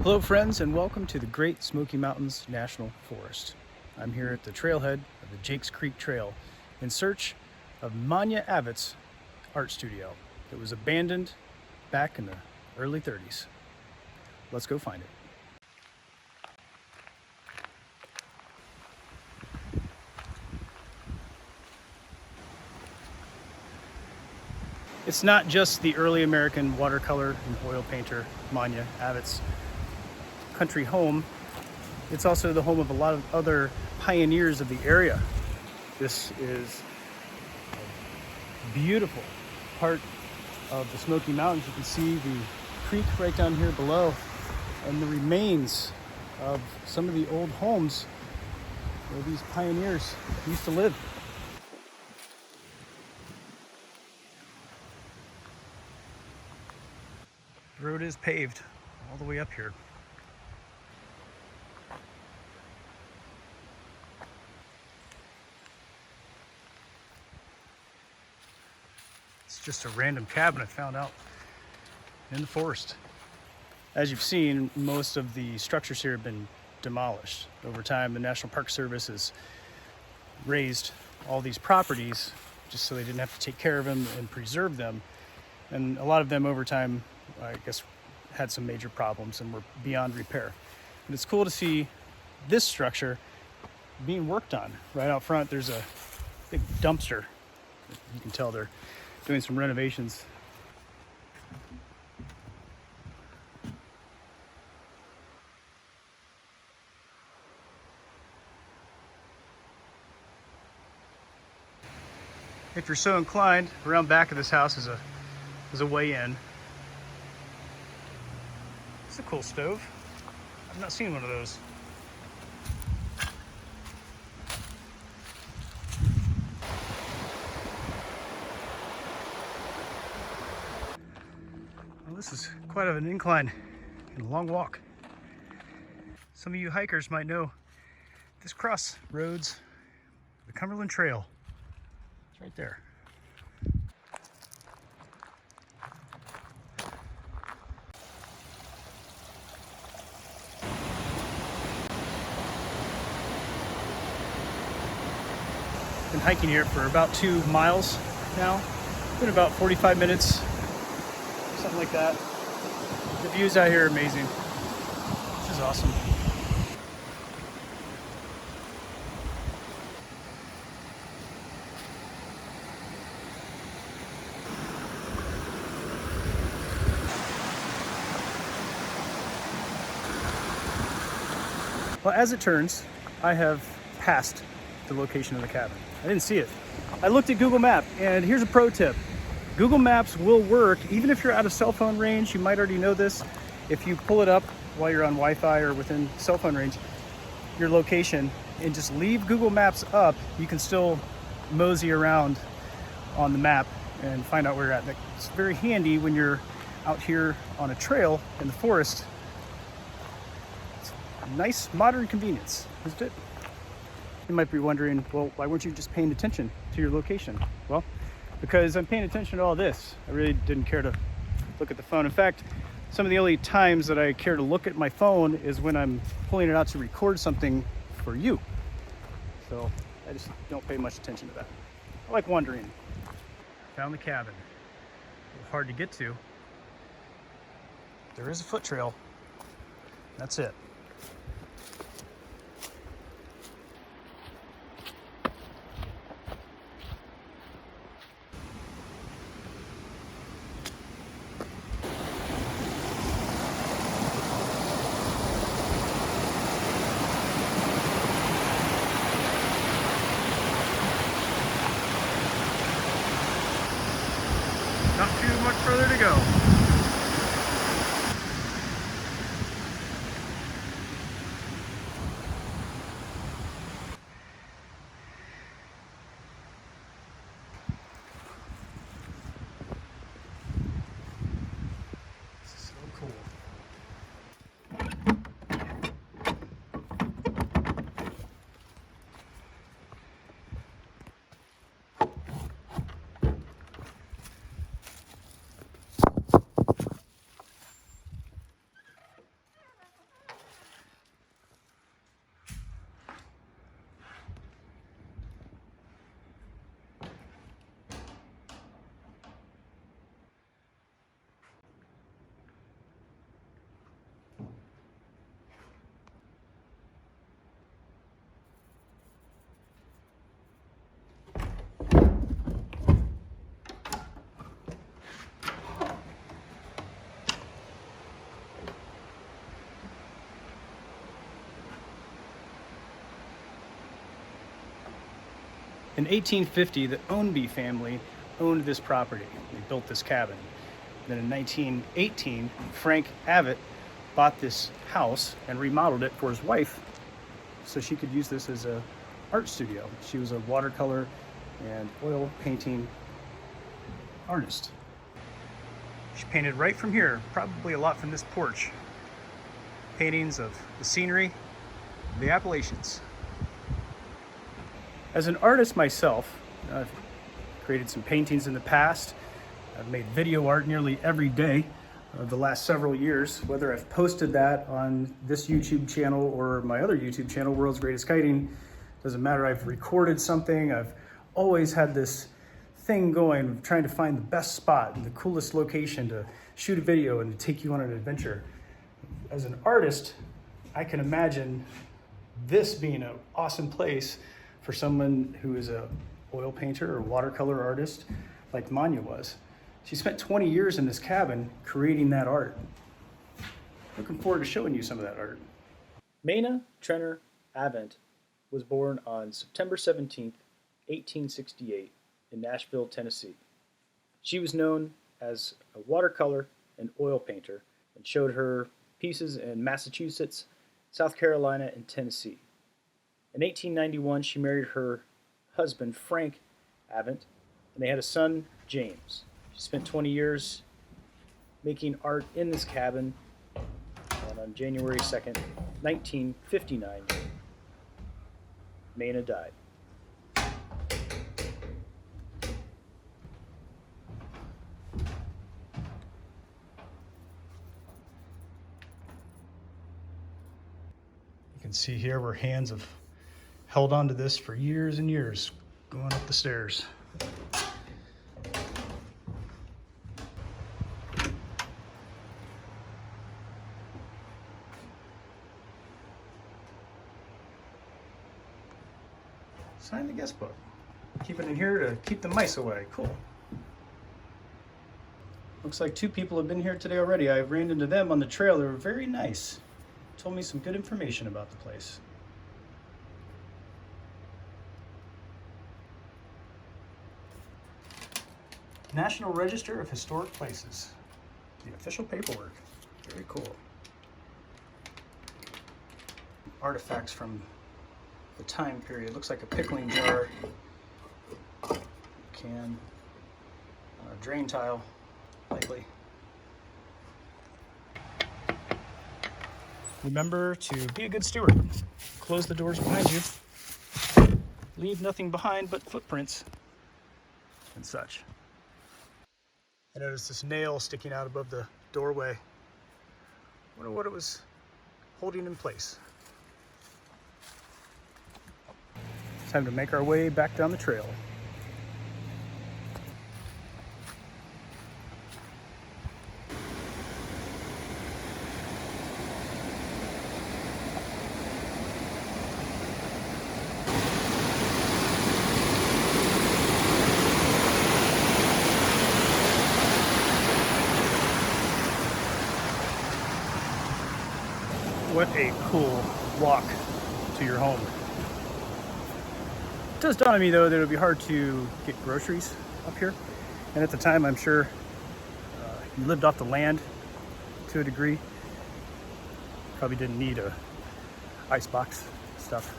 Hello friends, and welcome to the Great Smoky Mountains National Forest. I'm here at the trailhead of the Jakes Creek Trail in search of Mayna Avent's art studio. It was abandoned back in the early 30s. Let's go find it. It's not just the early American watercolor and oil painter Mayna Avent's country home. It's also the home of a lot of other pioneers of the area. This is a beautiful part of the Smoky Mountains. You can see the creek right down here below and the remains of some of the old homes where these pioneers used to live. The road is paved all the way up here. It's just a random cabin I found out in the forest. As you've seen, most of the structures here have been demolished. Over time, the National Park Service has raised all these properties just so they didn't have to take care of them and preserve them. And a lot of them over time, I guess, had some major problems and were beyond repair. And it's cool to see this structure being worked on. Right out front, there's a big dumpster. You can tell they're doing some renovations. If you're so inclined, around back of this house is a way in. It's a cool stove. I've not seen one of those. Well, this is quite of an incline and a long walk. Some of you hikers might know this crossroads, the Cumberland Trail. It's right there. Been hiking here for about 2 miles now. It's been about 45 minutes, something like that. The views out here are amazing. This is awesome. Well, as it turns, I have passed the location of the cabin. I didn't see it. I looked at Google Maps, and here's a pro tip. Google Maps will work even if you're out of cell phone range. You might already know this. If you pull it up while you're on Wi-Fi or within cell phone range, your location, and just leave Google Maps up, you can still mosey around on the map and find out where you're at. It's very handy when you're out here on a trail in the forest. It's a nice modern convenience, isn't it? You might be wondering, well, why weren't you just paying attention to your location? Well, because I'm paying attention to all this. I really didn't care to look at the phone. In fact, some of the only times that I care to look at my phone is when I'm pulling it out to record something for you. So I just don't pay much attention to that. I like wandering. Found the cabin. A little hard to get to. There is a foot trail. That's it. Not too much further to go. This is so cool. In 1850, the Ownby family owned this property. They built this cabin. Then in 1918, Frank Avent bought this house and remodeled it for his wife so she could use this as an art studio. She was a watercolor and oil painting artist. She painted right from here, probably a lot from this porch. Paintings of the scenery, the Appalachians. As an artist myself, I've created some paintings in the past. I've made video art nearly every day of the last several years, whether I've posted that on this YouTube channel or my other YouTube channel, World's Greatest Kiting, doesn't matter. I've recorded something. I've always had this thing going, trying to find the best spot and the coolest location to shoot a video and to take you on an adventure. As an artist, I can imagine this being an awesome place for someone who is a oil painter or watercolor artist like Mayna was. She spent 20 years in this cabin creating that art. Looking forward to showing you some of that art. Mayna Trenor Avent was born on September 17th, 1868 in Nashville, Tennessee. She was known as a watercolor and oil painter and showed her pieces in Massachusetts, South Carolina, and Tennessee. In 1891, she married her husband, Frank Avent, and they had a son, James. She spent 20 years making art in this cabin, and on January 2nd, 1959, Mayna died. You can see here where hands have held onto this for years and years, going up the stairs. Sign the guest book. Keep it in here to keep the mice away. Cool. Looks like 2 people have been here today already. I ran into them on the trail. They were very nice. Told me some good information about the place. National Register of Historic Places. The official paperwork. Very cool. Artifacts from the time period. Looks like a pickling jar, can, drain tile, likely. Remember to be a good steward. Close the doors behind you. Leave nothing behind but footprints and such. I noticed this nail sticking out above the doorway. Wonder what it was holding in place. Time to make our way back down the trail. What a cool walk to your home. It does dawn on me though that it would be hard to get groceries up here. And at the time, I'm sure you lived off the land to a degree. Probably didn't need a icebox stuff.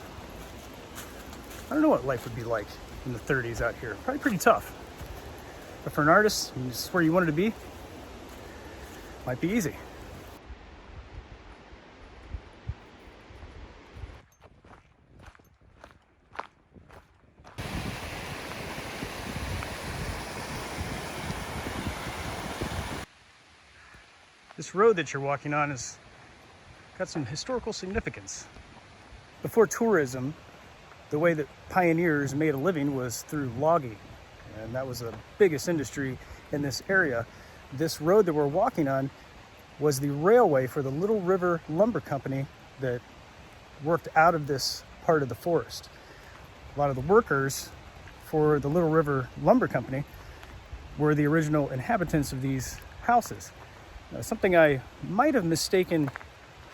I don't know what life would be like in the 30s out here. Probably pretty tough. But for an artist, and this is where you wanted to be, might be easy. This road that you're walking on has got some historical significance. Before tourism, the way that pioneers made a living was through logging, and that was the biggest industry in this area. This road that we're walking on was the railway for the Little River Lumber Company that worked out of this part of the forest. A lot of the workers for the Little River Lumber Company were the original inhabitants of these houses. Something I might have mistaken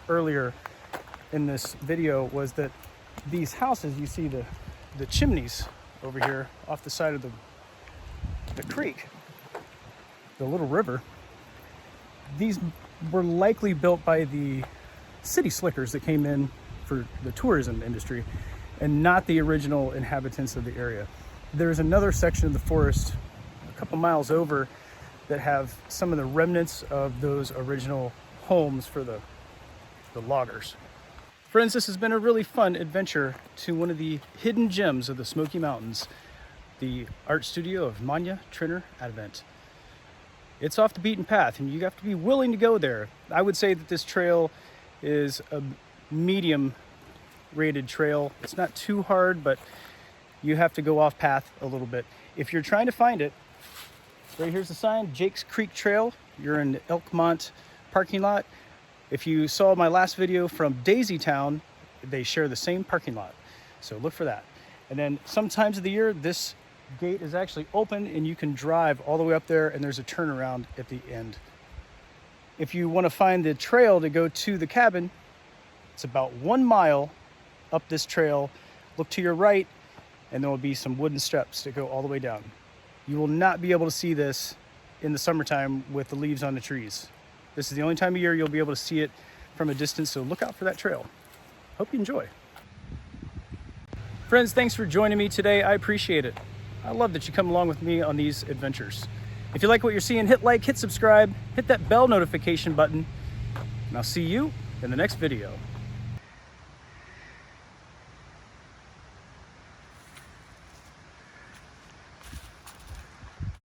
earlier in this video was that these houses, you see the chimneys over here off the side of the creek, the little river. These were likely built by the city slickers that came in for the tourism industry and not the original inhabitants of the area. There's another section of the forest a couple miles over that have some of the remnants of those original homes for the loggers. Friends, this has been a really fun adventure to one of the hidden gems of the Smoky Mountains, the art studio of Mayna Trenor Avent. It's off the beaten path and you have to be willing to go there. I would say that this trail is a medium rated trail. It's not too hard, but you have to go off path a little bit. If you're trying to find it, right here's the sign, Jake's Creek Trail. You're in the Elkmont parking lot. If you saw my last video from Daisy Town, they share the same parking lot. So look for that. And then sometimes of the year, this gate is actually open and you can drive all the way up there and there's a turnaround at the end. If you want to find the trail to go to the cabin, it's about 1 mile up this trail. Look to your right and there will be some wooden steps that go all the way down. You will not be able to see this in the summertime with the leaves on the trees. This is the only time of year you'll be able to see it from a distance, so look out for that trail. Hope you enjoy. Friends, thanks for joining me today. I appreciate it. I love that you come along with me on these adventures. If you like what you're seeing, hit like, hit subscribe, hit that bell notification button, and I'll see you in the next video.